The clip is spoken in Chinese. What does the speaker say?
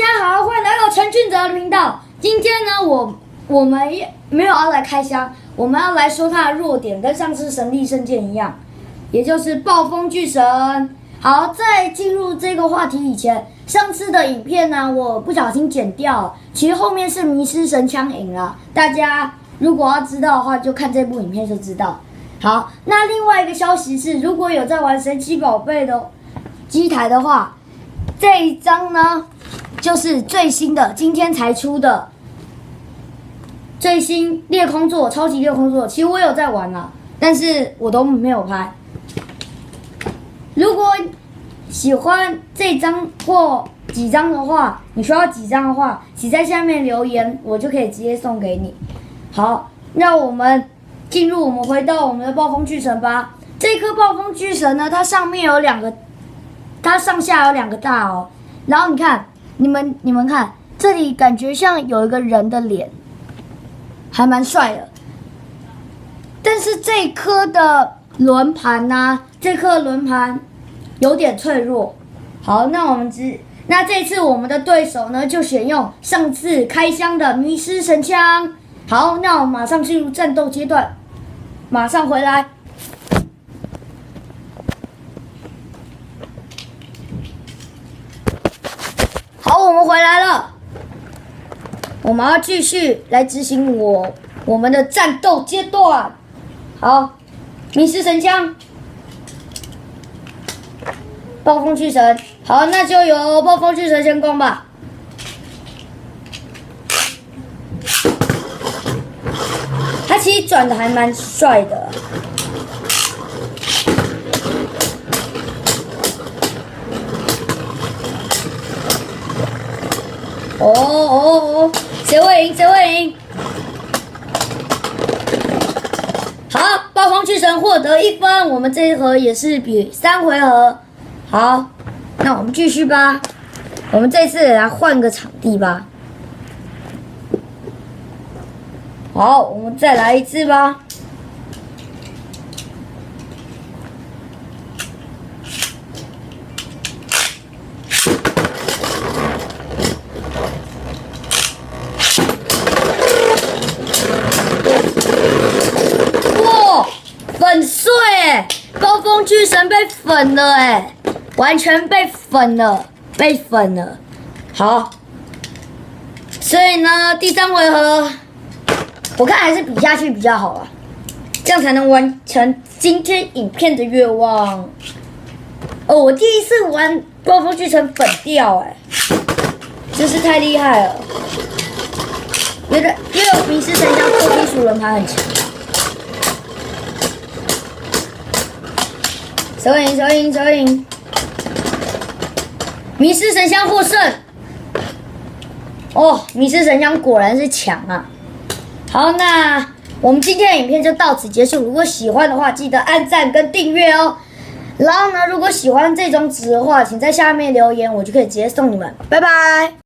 家好，欢迎来到陈俊哲的频道。今天呢，我们没有要来开箱，我们要来说它的弱点，跟上次神力圣剑一样，也就是暴风巨神。好，在进入这个话题以前，上次的影片呢，我不小心剪掉，其实后面是迷失神枪赢了。大家如果要知道的话，就看这部影片就知道。好，那另外一个消息是，如果有在玩神奇宝贝的机台的话，这一张呢，就是最新的，今天才出的最新裂空座，超级裂空座。其实我有在玩啦，但是我都没有拍。如果喜欢这张或几张的话，你需要几张的话，请在下面留言，我就可以直接送给你。好，那我们回到我们的暴风巨神吧。这颗暴风巨神呢，它上面有两个，它上下有两个大哦。然后你看，你们看，这里感觉像有一个人的脸，还蛮帅的。但是这颗的轮盘呢，这颗轮盘有点脆弱。好，那这次我们的对手呢，就选用上次开箱的迷失神枪。好，那我们马上进入战斗阶段，马上回来。好，我们回来了，我们要继续来执行我们的战斗阶段。好，迷失神枪，暴风巨神。好，那就由暴风巨神先攻吧。他其实转的还蛮帅的。哦，谁会赢？谁会赢？好，暴风巨神获得1分，我们这一盒也是比3回合。好，那我们继续吧。我们这次来换个场地吧。好，我们再来一次吧。哇，粉碎哎！暴风巨神被粉了哎，完全被粉了，被粉了。好，所以呢，第3回合。我看还是比下去比较好啊，这样才能完成今天影片的愿望。哦，我第一次玩暴风巨神粉掉哎，真是太厉害了！因为迷失神枪破金属轮盘很强。手影，迷失神枪获胜。哦，迷失神枪果然是强啊！好，那我们今天的影片就到此结束。如果喜欢的话，记得按赞跟订阅哦。然后呢，如果喜欢这种纸的话，请在下面留言，我就可以直接送你们。拜拜。